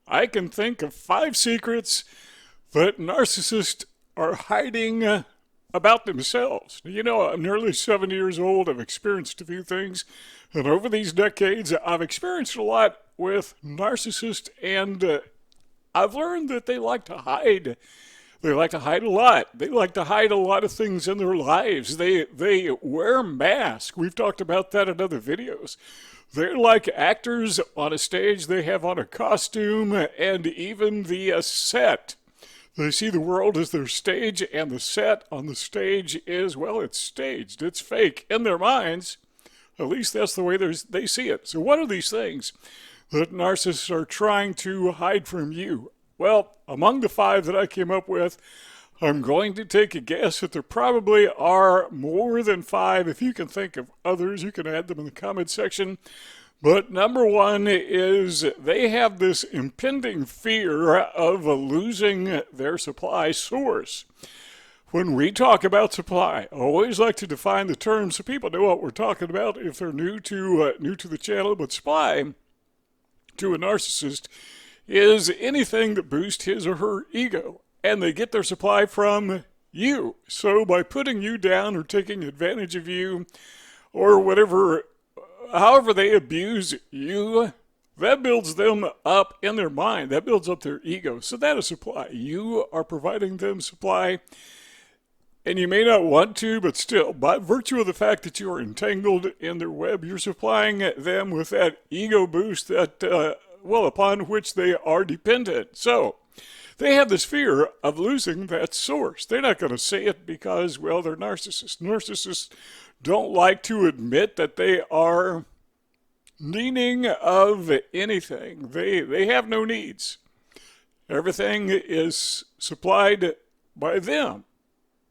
I can think of 5 secrets that narcissists are hiding about themselves. You know, I'm nearly 70 years old. I've experienced a few things. And over these decades, I've experienced a lot with narcissists, and I've learned that they like to hide. They like to hide a lot. They like to hide a lot of things in their lives. They wear masks. We've talked about that in other videos. They're like actors on a stage. They have on a costume and even the set. They see the world as their stage, and the set on the stage is, well, it's staged. It's fake in their minds. At least that's the way they see it. So what are these things that narcissists are trying to hide from you? Well, among the 5 that I came up with, I'm going to take a guess that there probably are more than 5. If you can think of others, you can add them in the comment section. But number 1 is they have this impending fear of losing their supply source. When we talk about supply, I always like to define the term so people know what we're talking about if they're new to the channel. But supply to a narcissist is anything that boosts his or her ego, and they get their supply from you. So by putting you down or taking advantage of you or whatever, however they abuse you, that builds them up in their mind. That builds up their ego. So that is supply. You are providing them supply. And you may not want to, but still, by virtue of the fact that you are entangled in their web, you're supplying them with that ego boost that, upon which they are dependent. So they have this fear of losing that source. They're not going to say it because, well, they're narcissists. Narcissists don't like to admit that they are needing of anything. They have no needs. Everything is supplied by them.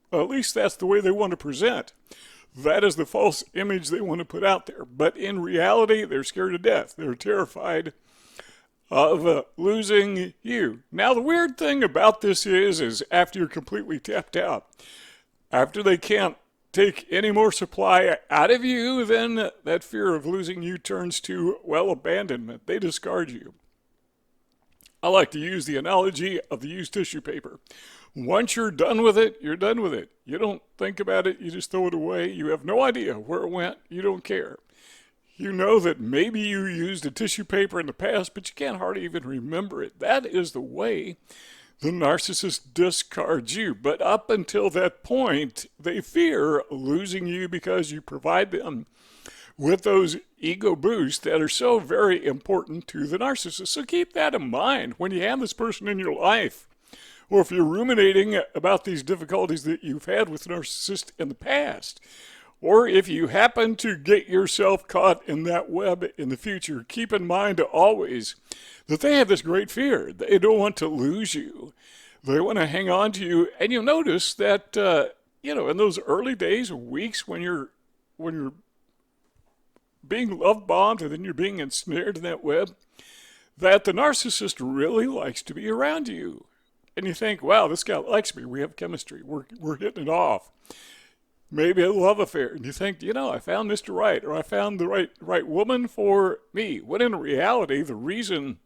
At least that's the way they want to present. That is the false image they want to put out there. But in reality, they're scared to death. They're terrified of losing you. Now, the weird thing about this is after you're completely tapped out, after they can't take any more supply out of you, then that fear of losing you turns to, well, abandonment. They discard you. I like to use the analogy of the used tissue paper. Once you're done with it, you're done with it. You don't think about it. You just throw it away. You have no idea where it went. You don't care. You know that maybe you used a tissue paper in the past, but you can't hardly even remember it. That is the way the narcissist discards you. But up until that point, they fear losing you because you provide them with those ego boosts that are so very important to the narcissist. So keep that in mind when you have this person in your life, or if you're ruminating about these difficulties that you've had with narcissists in the past, or if you happen to get yourself caught in that web in the future, keep in mind always that they have this great fear. They don't want to lose you. They want to hang on to you. And you'll notice that, in those early days or weeks when you're being love bombed and then you're being ensnared in that web, that the narcissist really likes to be around you. And you think, wow, this guy likes me. We have chemistry. We're hitting it off. Maybe a love affair. And you think, I found Mr. Right, or I found the right woman for me. When in reality, the reason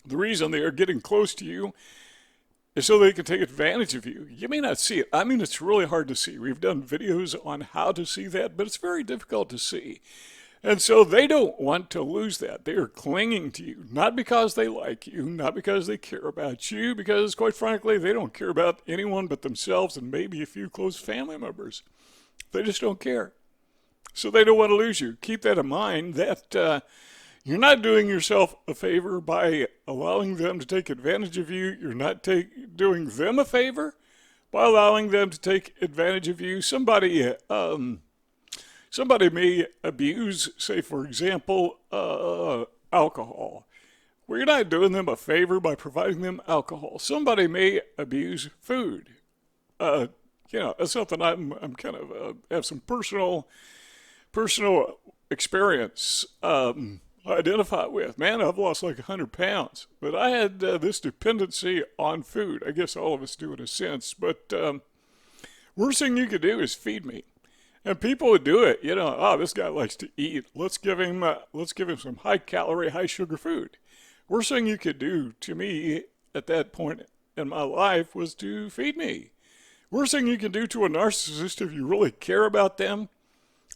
they are getting close to you is so they can take advantage of you. You may not see it. I mean, it's really hard to see. We've done videos on how to see that, but it's very difficult to see. And so they don't want to lose that. They are clinging to you, not because they like you, not because they care about you, because quite frankly, they don't care about anyone but themselves and maybe a few close family members. They just don't care. So they don't want to lose you. Keep that in mind, that you're not doing yourself a favor by allowing them to take advantage of you. You're not doing them a favor by allowing them to take advantage of you. Somebody may abuse, say, for example, alcohol. Well, you're not doing them a favor by providing them alcohol. Somebody may abuse food. That's something I'm kind of have some personal experience identify with. Man, I've lost like 100 pounds, but I had this dependency on food. I guess all of us do in a sense, but worst thing you could do is feed me. And people would do it, this guy likes to eat. Let's give him some high calorie, high sugar food. Worst thing you could do to me at that point in my life was to feed me. Worst thing you can do to a narcissist if you really care about them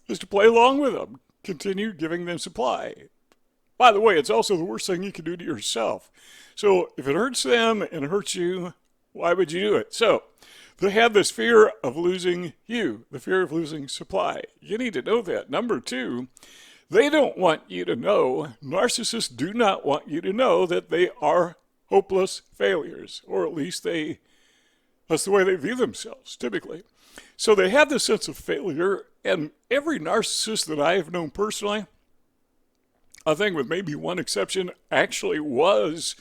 is to play along with them, continue giving them supply. By the way, it's also the worst thing you can do to yourself. So if it hurts them and it hurts you, why would you do it? So they have this fear of losing you, the fear of losing supply. You need to know that. Number two, they don't want you to know, narcissists do not want you to know that they are hopeless failures, or at least that's the way they view themselves, typically. So they have this sense of failure, and every narcissist that I have known personally, I think with maybe one exception, actually was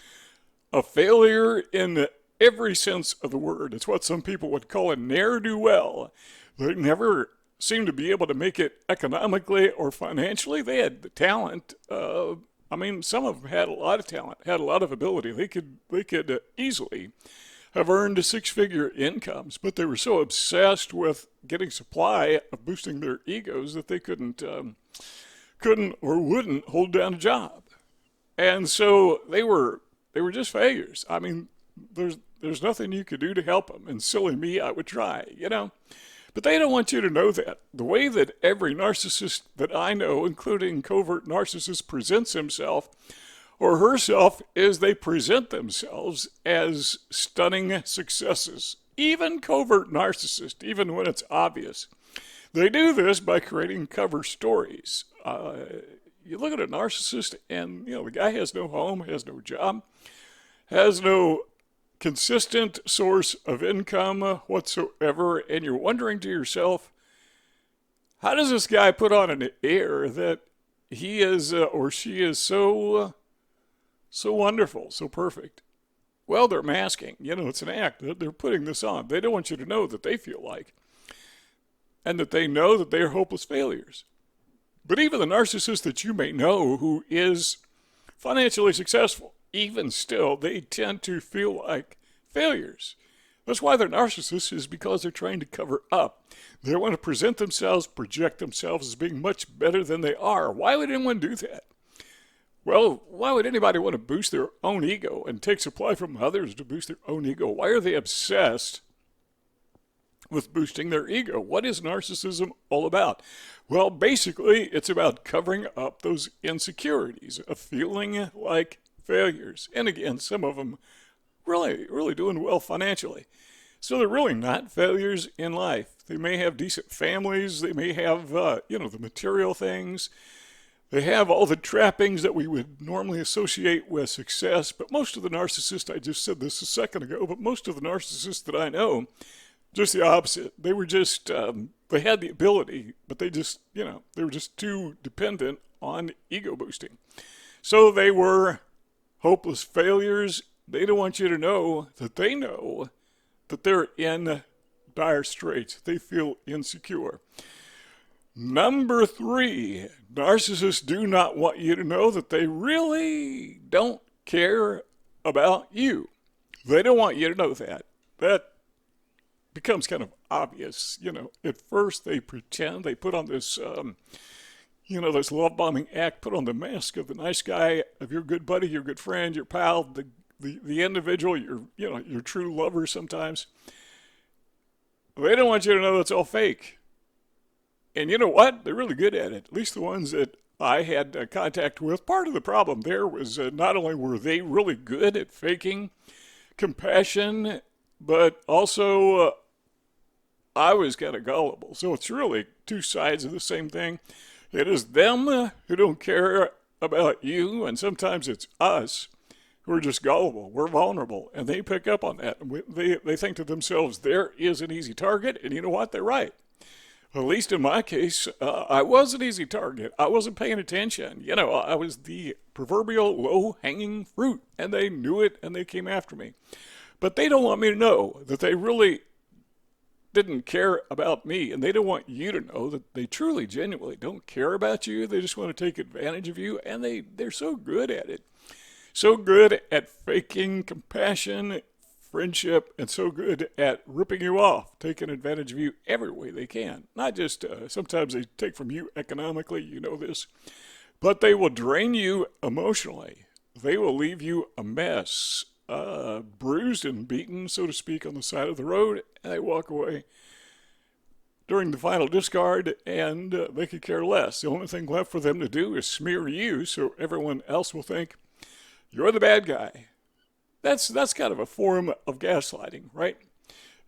a failure in every sense of the word. It's what some people would call a ne'er-do-well. They never seemed to be able to make it economically or financially. They had the talent. Some of them had a lot of talent, had a lot of ability. They could easily have earned six-figure incomes, but they were so obsessed with getting supply of boosting their egos that they couldn't or wouldn't hold down a job. And so they were just failures. I mean, there's nothing you could do to help them. And silly me, I would try, But they don't want you to know that. The way that every narcissist that I know, including covert narcissists, presents himself or herself is they present themselves as stunning successes. Even covert narcissists, even when it's obvious. They do this by creating cover stories. You look at a narcissist and, the guy has no home, has no job, has no consistent source of income whatsoever, and you're wondering to yourself, how does this guy put on an air that he is or she is so wonderful, so perfect? Well, they're masking. It's an act. They're putting this on. They don't want you to know that they feel like, and that they know that they are hopeless failures. But even the narcissist that you may know who is financially successful, even still, they tend to feel like failures. That's why they're narcissists, is because they're trying to cover up. They want to present themselves, project themselves as being much better than they are. Why would anyone do that? Well, why would anybody want to boost their own ego and take supply from others to boost their own ego? Why are they obsessed with boosting their ego? What is narcissism all about? Well, basically, it's about covering up those insecurities of feeling like failures. And again, some of them really doing well financially. So they're really not failures in life. They may have decent families. They may have, the material things. They have all the trappings that we would normally associate with success. But most of the narcissists, I just said this a second ago, but most of the narcissists that I know, just the opposite. They were just, they had the ability, but they just, they were just too dependent on ego boosting. So they were hopeless failures. They don't want you to know that they know that they're in dire straits. They feel insecure. Number three, narcissists do not want you to know that they really don't care about you. They don't want you to know that. That becomes kind of obvious. At first they pretend, they put on this, this love bombing act, put on the mask of the nice guy, of your good buddy, your good friend, your pal, the individual, your true lover sometimes. They don't want you to know it's all fake. And you know what? They're really good at it. At least the ones that I had contact with. Part of the problem there was not only were they really good at faking compassion, but also I was kind of gullible. So it's really two sides of the same thing. It is them who don't care about you, and sometimes it's us who are just gullible. We're vulnerable, and they pick up on that. They think to themselves, there is an easy target, and you know what? They're right. At least in my case, I was an easy target. I wasn't paying attention. I was the proverbial low-hanging fruit, and they knew it, and they came after me. But they don't want me to know that they really didn't care about me, and they don't want you to know that they truly, genuinely don't care about you. They just want to take advantage of you, and they're so good at it. So good at faking compassion, friendship, and so good at ripping you off, taking advantage of you every way they can. Not just, sometimes they take from you economically, you know this, but they will drain you emotionally. they will leave you a mess, bruised and beaten, so to speak, on the side of the road, and they walk away during the final discard, and they could care less. The only thing left for them to do is smear you so everyone else will think you're the bad guy. That's kind of a form of gaslighting, right?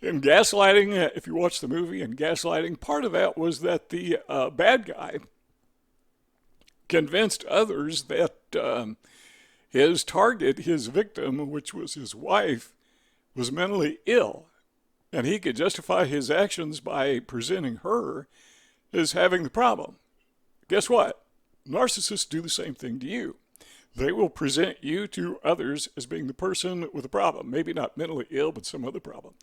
In gaslighting, if you watch the movie, in gaslighting, part of that was that the bad guy convinced others that his target, his victim, which was his wife, was mentally ill. And he could justify his actions by presenting her as having the problem. Guess what? Narcissists do the same thing to you. They will present you to others as being the person with a problem. Maybe not mentally ill, but some other problem.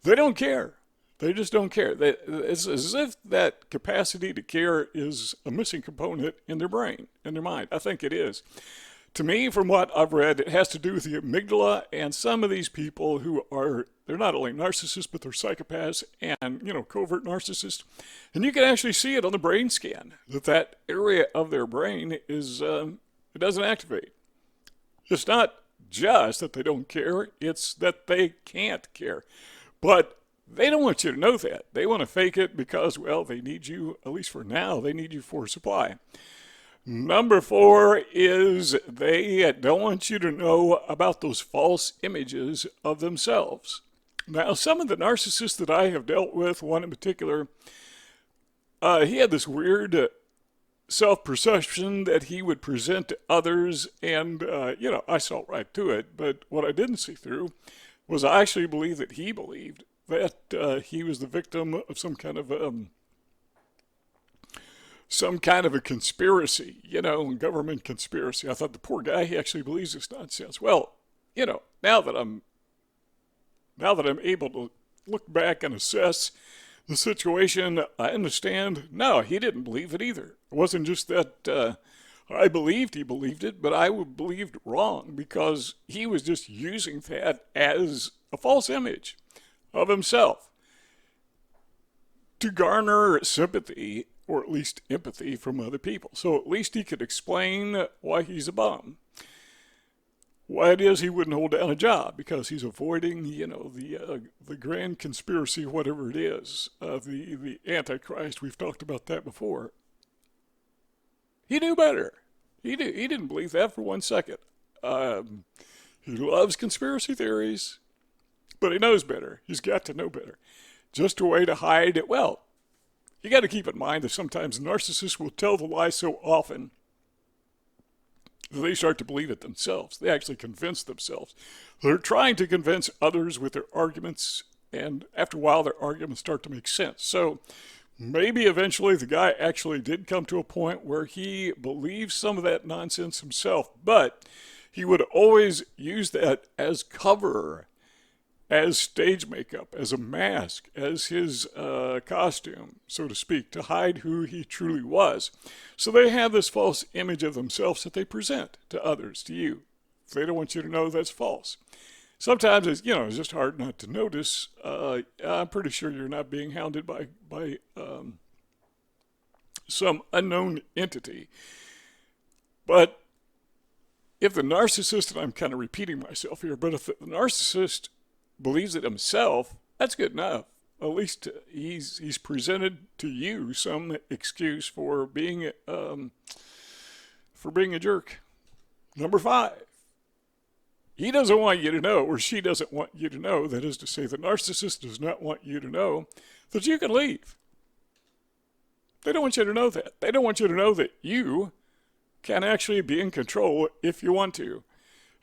They don't care. They just don't care. It's as if that capacity to care is a missing component in their brain, in their mind. I think it is. To me, from what I've read, it has to do with the amygdala, and some of these people who are, they're not only narcissists, but they're psychopaths and, covert narcissists. And you can actually see it on the brain scan, that area of their brain is, it doesn't activate. It's not just that they don't care, it's that they can't care. But they don't want you to know that. They want to fake it because, well, they need you, at least for now, they need you for supply. Number 4 is they don't want you to know about those false images of themselves. Now, some of the narcissists that I have dealt with, one in particular, he had this weird self-perception that he would present to others, and, I saw right to it, but what I didn't see through was I actually believed that he believed that he was the victim of some kind of a conspiracy, government conspiracy. I thought, the poor guy, he actually believes this nonsense. Well, now that I'm able to look back and assess the situation, I understand, no, he didn't believe it either. It wasn't just that I believed he believed it, but I believed wrong because he was just using that as a false image of himself to garner sympathy or at least empathy from other people. So at least he could explain why he's a bum. Why it is he wouldn't hold down a job, because he's avoiding, the grand conspiracy, whatever it is, the Antichrist. We've talked about that before. He knew better. He didn't believe that for 1 second. He loves conspiracy theories, but he knows better. He's got to know better. Just a way to hide it. Well, you got to keep in mind that sometimes narcissists will tell the lie so often that they start to believe it themselves. They actually convince themselves. They're trying to convince others with their arguments, and after a while their arguments start to make sense. So maybe eventually the guy actually did come to a point where he believes some of that nonsense himself, but he would always use that as cover, as stage makeup, as a mask, as his costume, so to speak, to hide who he truly was. So they have this false image of themselves that they present to others, to you. They don't want you to know that's false. Sometimes it's just hard not to notice. I'm pretty sure you're not being hounded by some unknown entity. But if the narcissist, and I'm kind of repeating myself here, but if the narcissist believes it himself, that's good enough. At least he's presented to you some excuse for being a jerk. Number 5, he doesn't want you to know, or she doesn't want you to know. That is to say, the narcissist does not want you to know that you can leave. They don't want you to know that. They don't want you to know that you can actually be in control if you want to.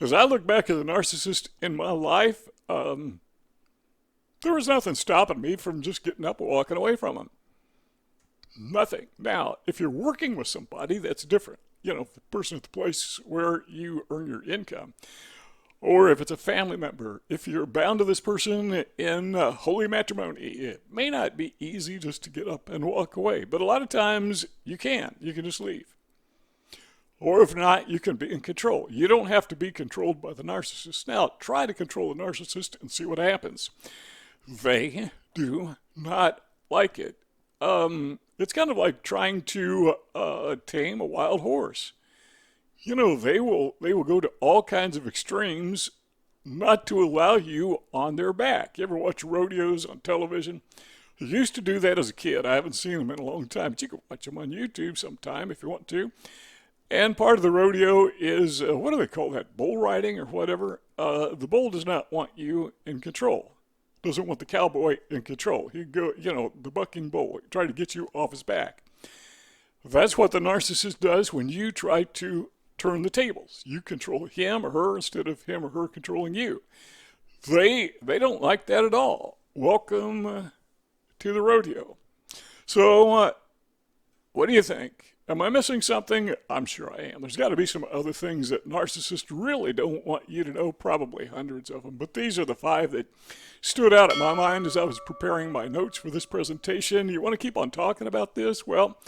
As I look back at the narcissist in my life, there was nothing stopping me from just getting up and walking away from them. Nothing. Now, if you're working with somebody, that's different. The person at the place where you earn your income. Or if it's a family member, if you're bound to this person in holy matrimony, it may not be easy just to get up and walk away. But a lot of times you can. You can just leave. Or if not, you can be in control. You don't have to be controlled by the narcissist. Now, try to control the narcissist and see what happens. They do not like it. It's kind of like trying to tame a wild horse. they will go to all kinds of extremes not to allow you on their back. You ever watch rodeos on television? I used to do that as a kid. I haven't seen them in a long time, but you can watch them on YouTube sometime if you want to. And part of the rodeo is, what do they call that? Bull riding or whatever. The bull does not want you in control. Doesn't want the cowboy in control. He go, the bucking bull, try to get you off his back. That's what the narcissist does when you try to turn the tables. You control him or her instead of him or her controlling you. They don't like that at all. Welcome to the rodeo. So, what do you think? Am I missing something? I'm sure I am. There's got to be some other things that narcissists really don't want you to know, probably hundreds of them. But these are the 5 that stood out in my mind as I was preparing my notes for this presentation. You want to keep on talking about this? Well,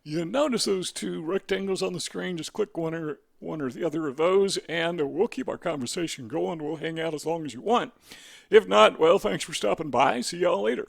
you notice those 2 rectangles on the screen. Just click one or the other of those, and we'll keep our conversation going. We'll hang out as long as you want. If not, well, thanks for stopping by. See y'all later.